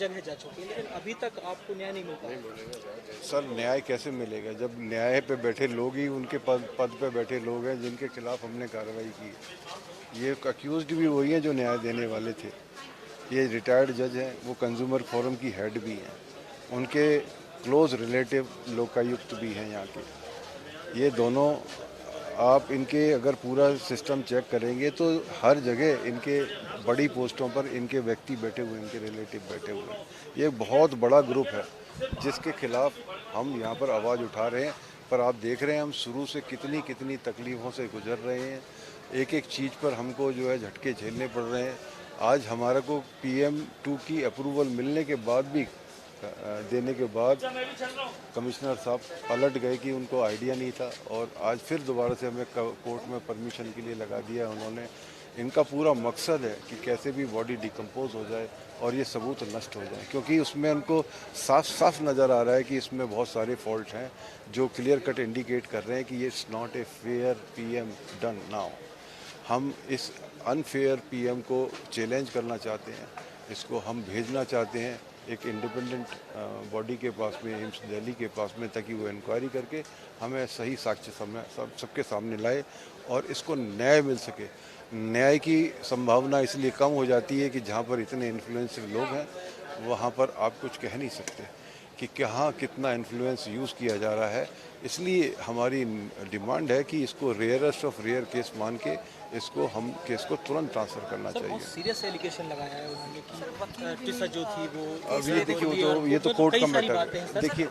जगह जा चुकी है, लेकिन अभी तक आपको न्याय नहीं मिलता। सर न्याय कैसे मिलेगा जब न्याय पे बैठे लोग ही उनके पद पे बैठे लोग हैं जिनके खिलाफ हमने कार्रवाई की। ये अक्यूज्ड भी वही हैं जो न्याय देने वाले थे। ये रिटायर्ड जज हैं, वो कंज्यूमर फोरम की हेड भी हैं, उनके क्लोज रिलेटिव लोकायुक्त भी हैं यहाँ के। ये दोनों आप इनके अगर पूरा सिस्टम चेक करेंगे तो हर जगह इनके बड़ी पोस्टों पर इनके व्यक्ति बैठे हुए हैं, इनके रिलेटिव बैठे हुए हैं। ये बहुत बड़ा ग्रुप है जिसके खिलाफ हम यहाँ पर आवाज़ उठा रहे हैं। पर आप देख रहे हैं हम शुरू से कितनी कितनी तकलीफ़ों से गुजर रहे हैं। एक एक चीज़ पर हमको जो है झटके झेलने पड़ रहे हैं। आज हमारे को PM2 की अप्रूवल मिलने के बाद भी देने के बाद कमिश्नर साहब पलट गए कि उनको आइडिया नहीं था, और आज फिर दोबारा से हमें कोर्ट में परमिशन के लिए लगा दिया उन्होंने। इनका पूरा मकसद है कि कैसे भी बॉडी डिकम्पोज हो जाए और ये सबूत नष्ट हो जाए, क्योंकि उसमें उनको साफ साफ नज़र आ रहा है कि इसमें बहुत सारे फॉल्ट हैं जो क्लियर कट इंडिकेट कर रहे हैं कि ये it's not a fair PM done now. हम इस अनफेयर PM को चैलेंज करना चाहते हैं, इसको हम भेजना चाहते हैं एक इंडिपेंडेंट बॉडी के पास में, एम्स दिल्ली के पास में, ताकि वो इंक्वायरी करके हमें सही साक्ष्य सबके सामने लाए और इसको न्याय मिल सके। न्याय की संभावना इसलिए कम हो जाती है कि जहाँ पर इतने इन्फ्लुएंसर लोग हैं वहाँ पर आप कुछ कह नहीं सकते कि कहाँ कितना इन्फ्लुएंस यूज़ किया जा रहा है। इसलिए हमारी डिमांड है कि इसको रेयरेस्ट ऑफ रेयर केस मान के इसको हम केस को तुरंत ट्रांसफ़र करना चाहिए। बहुत सीरियस एलिगेशन लगाया है उन्होंने कि टिसा जो थी वो, अब ये देखिए ये तो कोर्ट का मैटर है। देखिए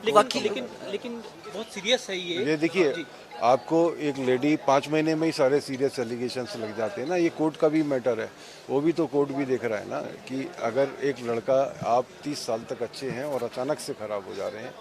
लेकिन बहुत सीरियस है ये देखिए आपको एक लेडी 5 महीने में ही सारे सीरियस एलिगेशंस लग जाते हैं ना। ये कोर्ट का भी मैटर है, वो भी तो कोर्ट भी देख रहा है ना कि अगर एक लड़का आप 30 साल तक अच्छे हैं और अचानक से खराब हो जा रहे हैं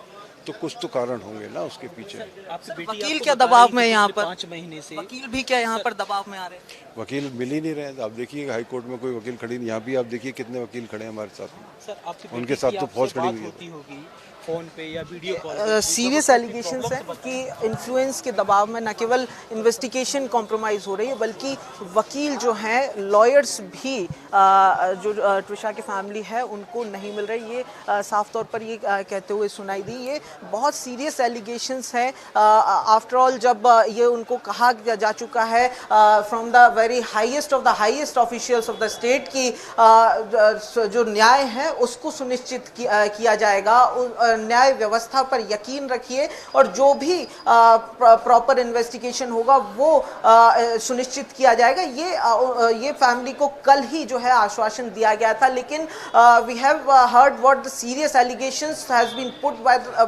तो कुछ तो कारण होंगे ना उसके पीछे। वकील क्या दबाव में यहाँ पर 5 महीने से वकील भी क्या यहाँ पर दबाव में आ रहे हैं? वकील मिल ही नहीं रहे हैं। आप देखिए हाई कोर्ट में कोई वकील खड़ी नहीं, यहाँ भी आप देखिए कितने वकील खड़े हैं हमारे साथ में। सर आपकी उनके साथ तो फौज खड़ी हुई है। होगी फोन पे या वीडियो कॉल। सीरियस एलिगेशंस हैं कि इन्फ्लुएंस के दबाव में न केवल इन्वेस्टिगेशन कॉम्प्रोमाइज़ हो रही है बल्कि वकील जो हैं, लॉयर्स भी जो ट्विशा की फैमिली है उनको नहीं मिल रही। ये साफ तौर पर ये कहते हुए सुनाई दी। ये बहुत सीरियस एलिगेशंस हैं। आफ्टर ऑल जब ये उनको कहा जा चुका है from the very highest of the highest officials of the state की जो न्याय है उसको सुनिश्चित किया जाएगा। न्याय व्यवस्था पर यकीन रखिए और जो भी प्रॉपर इन्वेस्टिगेशन होगा वो सुनिश्चित किया जाएगा। ये फैमिली को कल ही जो है आश्वासन दिया गया था, लेकिन we have heard what the serious allegations has been put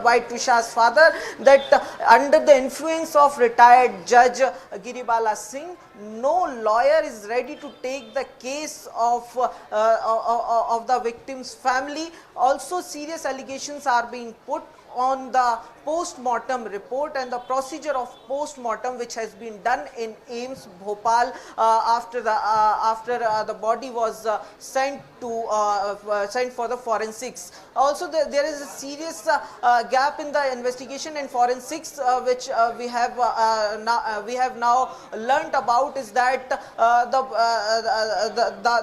by ट्विशा's father that under the influence of retired judge Giribala Singh, no lawyer is ready to take the case of the victim's family. Also serious allegations are being put on the post-mortem report and the procedure of post-mortem which has been done in AIIMS Bhopal after the body was sent for the forensics. Also there is a serious gap in the investigation and forensics which we have now learnt about is that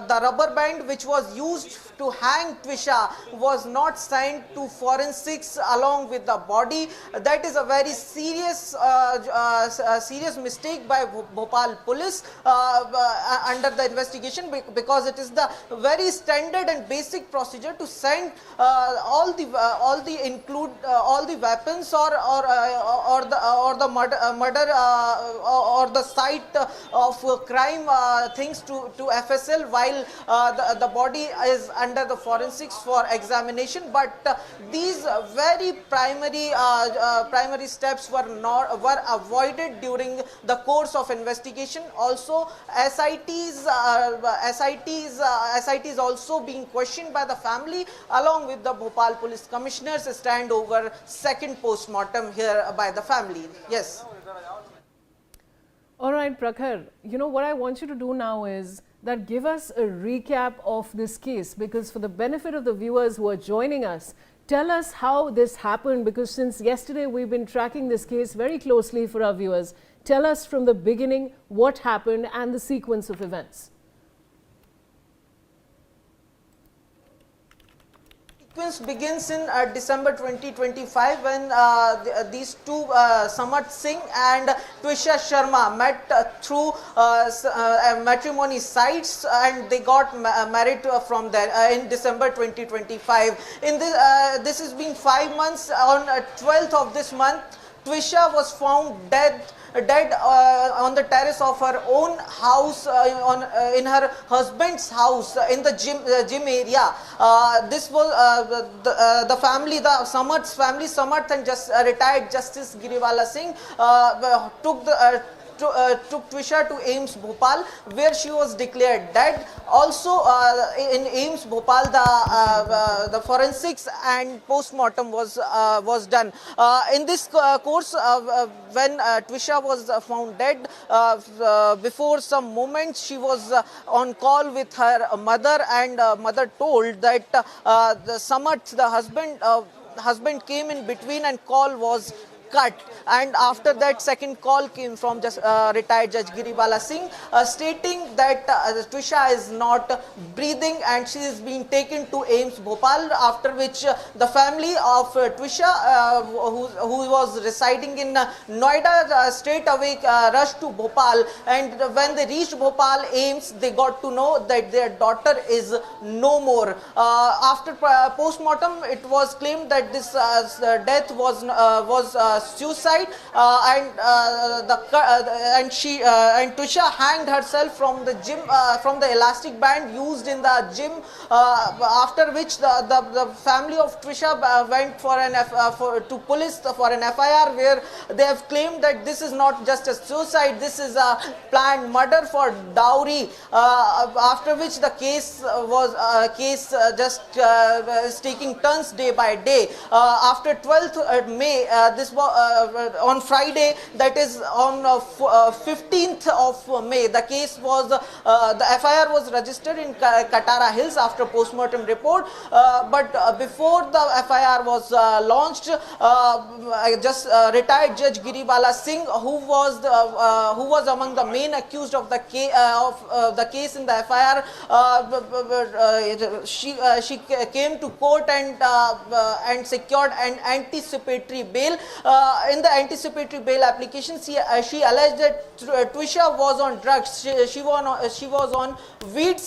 the rubber band which was used to hang Twisha was not sent to forensics along with the body. That is a very serious mistake by Bhopal police under the investigation, because it is the very standard and basic procedure to send all the weapons or the murder or the site of crime things to FSL while the body is under the forensics for examination. But these very primary steps were avoided during the course of investigation. Also SIT is also being questioned by the family along with the Bhopal police commissioners stand over second post-mortem here by the family. Yes. All right, Prakhar, you know what I want you to do now is that give us a recap of this case, because for the benefit of the viewers who are joining us, tell us how this happened, because since yesterday we've been tracking this case very closely for our viewers. Tell us from the beginning what happened and the sequence of events. sequence begins in December 2025 when these two, Samarth Singh and Twisha Sharma, met through matrimony sites, and they got married from there in December 2025. In this has been 5 months. On 12th of this month, Twisha was found dead on the terrace of her own house, in her husband's house, in the gym area. This was the family, the Samarth's family, Samarth and retired Justice Giriwala Singh took Twisha to AIIMS Bhopal, where she was declared dead. Also in AIIMS Bhopal, the forensics and post-mortem was done. In this course, when Twisha was found dead, before some moments she was on call with her mother, and mother told that the Samarth, the husband came in between and call was cut, and after that second call came from retired Judge Giriwala Singh, stating that Twisha is not breathing and she is being taken to AIIMS Bhopal, after which the family of Twisha, who was residing in Noida, straight away rushed to Bhopal, and when they reached Bhopal AIIMS, they got to know that their daughter is no more. After post-mortem, it was claimed that this death was suicide, and Twisha hanged herself from the gym, from the elastic band used in the gym. After which the family of Twisha went to police for an FIR, where they have claimed that this is not just a suicide, this is a planned murder for dowry. After which the case is taking turns day by day. After 12th May, this was on Friday, that is on 15th of May, the case was, the FIR was registered in Katara Hills after postmortem report, but before the FIR was launched, retired Judge Giriwala Singh, who was among the main accused of the case in the FIR, she came to court and secured an anticipatory bail. In the anticipatory bail application, she alleged that Twisha was on drugs. She was on weeds.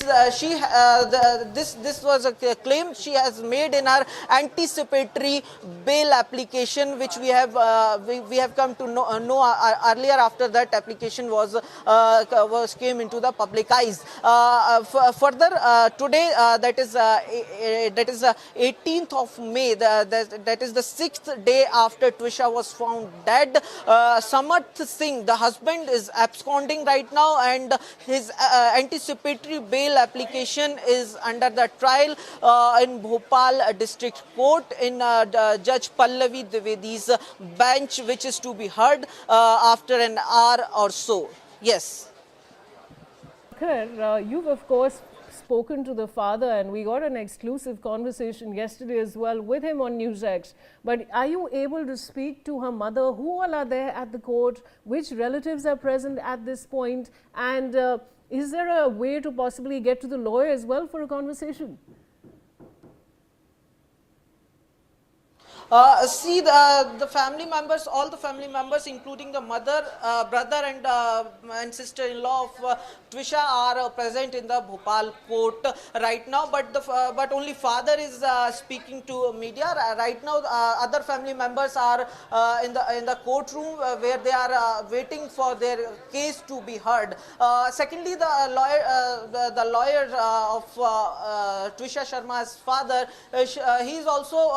This was a claim she has made in her anticipatory bail application, which we have come to know earlier, after that application came into the public eyes. Further, today, that is 18th of May, that is the 6th day after Twisha was found dead. Samarth Singh, the husband, is absconding right now, and his anticipatory bail application is under the trial in Bhopal District Court in Judge Pallavi Dwivedi's bench, which is to be heard after an hour or so. Yes. You've of course spoken to the father, and we got an exclusive conversation yesterday as well with him on NewsX. But are you able to speak to her mother? Who all are there at the court? Which relatives are present at this point? And is there a way to possibly get to the lawyer as well for a conversation? See, the family members, all the family members, including the mother, brother and sister-in-law of Twisha, are present in the Bhopal court right now, but only father is speaking to media. Right now, other family members are in the courtroom, where they are waiting for their case to be heard. Secondly, the lawyer of Twisha Sharma's father, he is also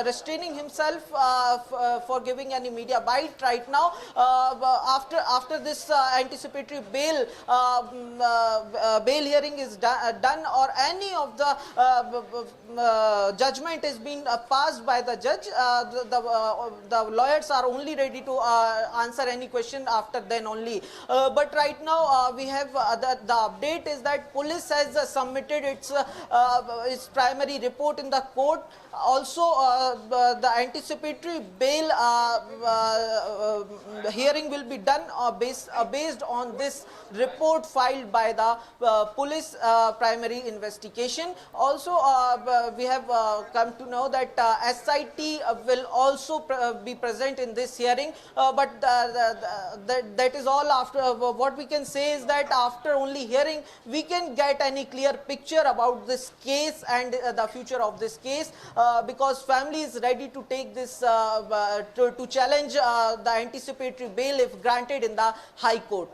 restraining himself for giving any media bite right now. After this anticipatory bail hearing is done, or any of the judgment is being passed by the judge, the lawyers are only ready to answer any question after then only. But right now we have the update is that police has submitted its primary report in the court. Also, the anticipatory bail hearing will be done based on this report filed by the police primary investigation. Also, we have come to know that SIT will also be present in this hearing, but that is all. After what we can say is that after only hearing we can get any clear picture about this case and the future of this case, because family is ready to take this to challenge the anticipatory bail if granted in the High Court.